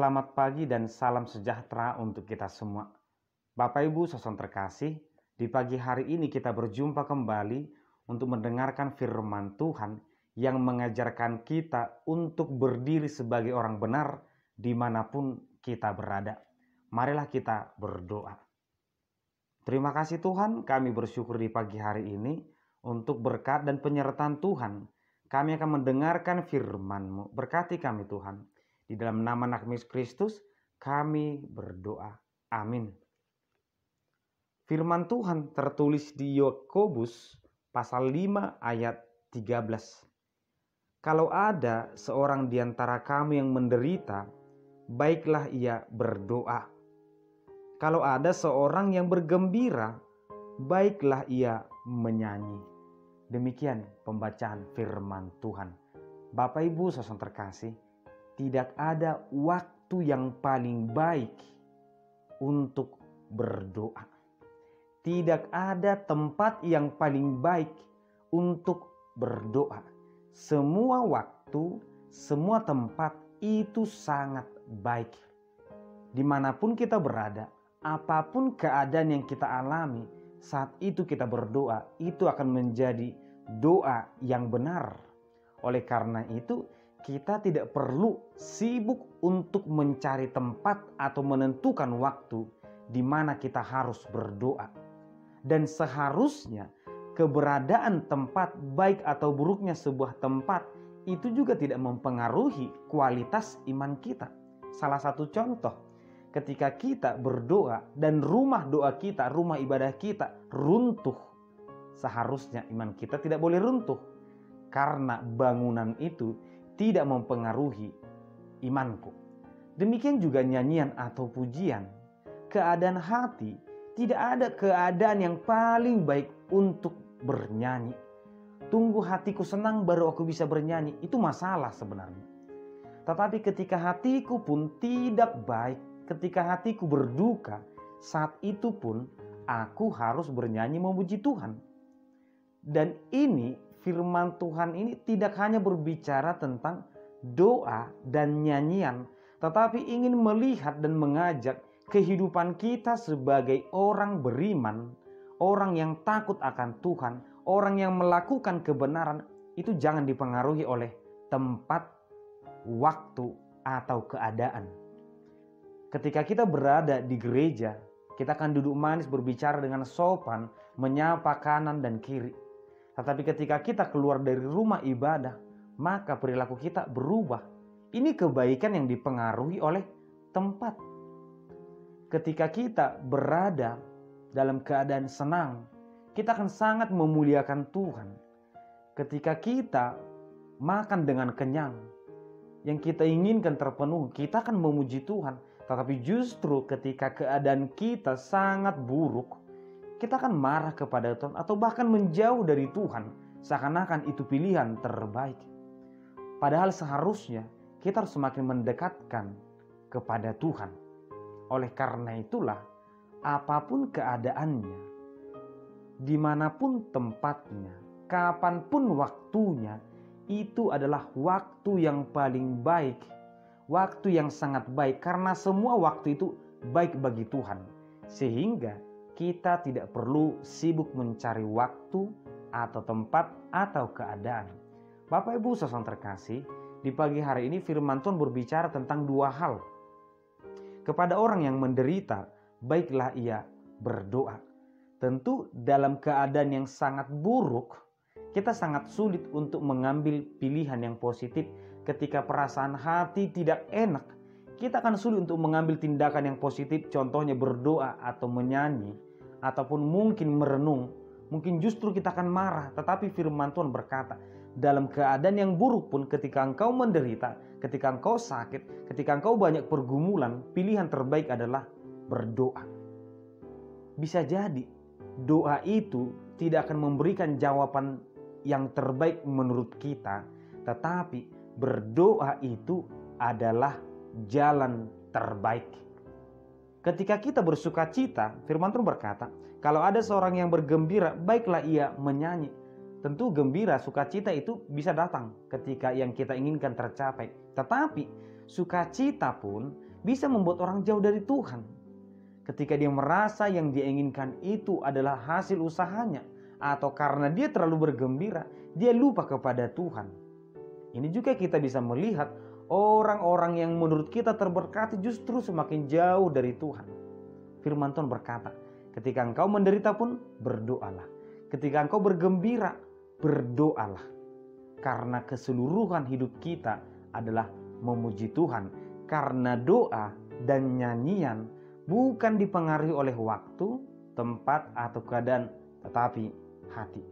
Selamat pagi dan salam sejahtera untuk kita semua. Bapak Ibu saudara terkasih, di pagi hari ini kita berjumpa kembali untuk mendengarkan firman Tuhan yang mengajarkan kita untuk berdiri sebagai orang benar dimanapun kita berada. Marilah kita berdoa. Terima kasih Tuhan, kami bersyukur di pagi hari ini untuk berkat dan penyertaan Tuhan. Kami akan mendengarkan firman-Mu. Berkati kami Tuhan. Di dalam nama anak Yesus Kristus kami berdoa. Amin. Firman Tuhan tertulis di Yakobus pasal 5 ayat 13. Kalau ada seorang di antara kamu yang menderita, baiklah ia berdoa. Kalau ada seorang yang bergembira, baiklah ia menyanyi. Demikian pembacaan firman Tuhan. Bapak Ibu saudara terkasih, tidak ada waktu yang paling baik untuk berdoa. Tidak ada tempat yang paling baik untuk berdoa. Semua waktu, semua tempat itu sangat baik. Dimanapun kita berada, apapun keadaan yang kita alami, saat itu kita berdoa, itu akan menjadi doa yang benar. Oleh karena itu, kita tidak perlu sibuk untuk mencari tempat atau menentukan waktu di mana kita harus berdoa. Dan seharusnya keberadaan tempat baik atau buruknya sebuah tempat itu juga tidak mempengaruhi kualitas iman kita. Salah satu contoh, ketika kita berdoa dan rumah doa kita, rumah ibadah kita runtuh, seharusnya iman kita tidak boleh runtuh. Karena bangunan itu tidak mempengaruhi imanku. Demikian juga nyanyian atau pujian. Keadaan hati, tidak ada keadaan yang paling baik untuk bernyanyi. Tunggu hatiku senang baru aku bisa bernyanyi, itu masalah sebenarnya. Tetapi ketika hatiku pun tidak baik, ketika hatiku berduka, saat itu pun aku harus bernyanyi memuji Tuhan. Dan ini firman Tuhan ini tidak hanya berbicara tentang doa dan nyanyian, tetapi ingin melihat dan mengajak kehidupan kita sebagai orang beriman, orang yang takut akan Tuhan, orang yang melakukan kebenaran, itu jangan dipengaruhi oleh tempat, waktu, atau keadaan. Ketika kita berada di gereja, kita akan duduk manis berbicara dengan sopan, menyapa kanan dan kiri. Tetapi ketika kita keluar dari rumah ibadah, maka perilaku kita berubah. Ini kebaikan yang dipengaruhi oleh tempat. Ketika kita berada dalam keadaan senang, kita akan sangat memuliakan Tuhan. Ketika kita makan dengan kenyang, yang kita inginkan terpenuhi, kita akan memuji Tuhan. Tetapi justru ketika keadaan kita sangat buruk, kita akan marah kepada Tuhan atau bahkan menjauh dari Tuhan, seakan-akan itu pilihan terbaik. Padahal seharusnya kita harus semakin mendekatkan kepada Tuhan. Oleh karena itulah, apapun keadaannya, dimanapun tempatnya, kapanpun waktunya, itu adalah waktu yang paling baik, waktu yang sangat baik, karena semua waktu itu baik bagi Tuhan. Sehingga kita tidak perlu sibuk mencari waktu atau tempat atau keadaan. Bapak Ibu saudara terkasih, di pagi hari ini firman Tuhan berbicara tentang dua hal. Kepada orang yang menderita, baiklah ia berdoa. Tentu dalam keadaan yang sangat buruk, kita sangat sulit untuk mengambil pilihan yang positif. Ketika perasaan hati tidak enak, kita akan sulit untuk mengambil tindakan yang positif, contohnya berdoa atau menyanyi, ataupun mungkin merenung. Mungkin justru kita akan marah, tetapi firman Tuhan berkata, dalam keadaan yang buruk pun ketika engkau menderita, ketika engkau sakit, ketika engkau banyak pergumulan, pilihan terbaik adalah berdoa. Bisa jadi doa itu tidak akan memberikan jawaban yang terbaik menurut kita, tetapi berdoa itu adalah jalan terbaik. Ketika kita bersuka cita, firman Tuhan berkata, kalau ada seorang yang bergembira, baiklah ia menyanyi. Tentu gembira, sukacita itu bisa datang ketika yang kita inginkan tercapai. Tetapi sukacita pun bisa membuat orang jauh dari Tuhan. Ketika dia merasa yang dia inginkan itu adalah hasil usahanya, atau karena dia terlalu bergembira, dia lupa kepada Tuhan. Ini juga kita bisa melihat orang-orang yang menurut kita terberkati justru semakin jauh dari Tuhan. Firman Tuhan berkata, ketika engkau menderita pun berdoalah. Ketika engkau bergembira, berdoalah. Karena keseluruhan hidup kita adalah memuji Tuhan. Karena doa dan nyanyian bukan dipengaruhi oleh waktu, tempat, atau keadaan, tetapi hati.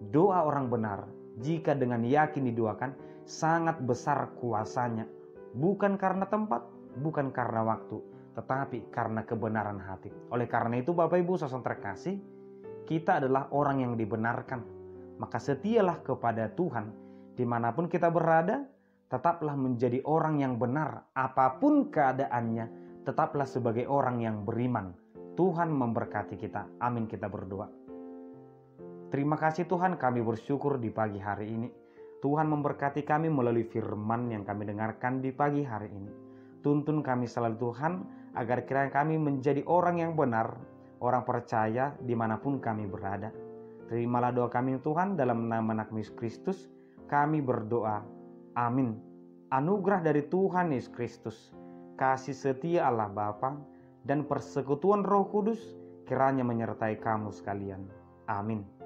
Doa orang benar, jika dengan yakin didoakan, sangat besar kuasanya. Bukan karena tempat, bukan karena waktu, tetapi karena kebenaran hati. Oleh karena itu Bapak Ibu saudara terkasih, kita adalah orang yang dibenarkan. Maka setialah kepada Tuhan. Dimanapun kita berada, tetaplah menjadi orang yang benar. Apapun keadaannya, tetaplah sebagai orang yang beriman. Tuhan memberkati kita. Amin, kita berdoa. Terima kasih Tuhan, kami bersyukur di pagi hari ini. Tuhan memberkati kami melalui firman yang kami dengarkan di pagi hari ini. Tuntun kami selalu Tuhan, agar kiranya kami menjadi orang yang benar, orang percaya dimanapun kami berada. Terimalah doa kami Tuhan, dalam nama anak Yesus Kristus kami berdoa. Amin. Anugerah dari Tuhan Yesus Kristus, kasih setia Allah Bapa, dan persekutuan Roh Kudus kiranya menyertai kamu sekalian. Amin.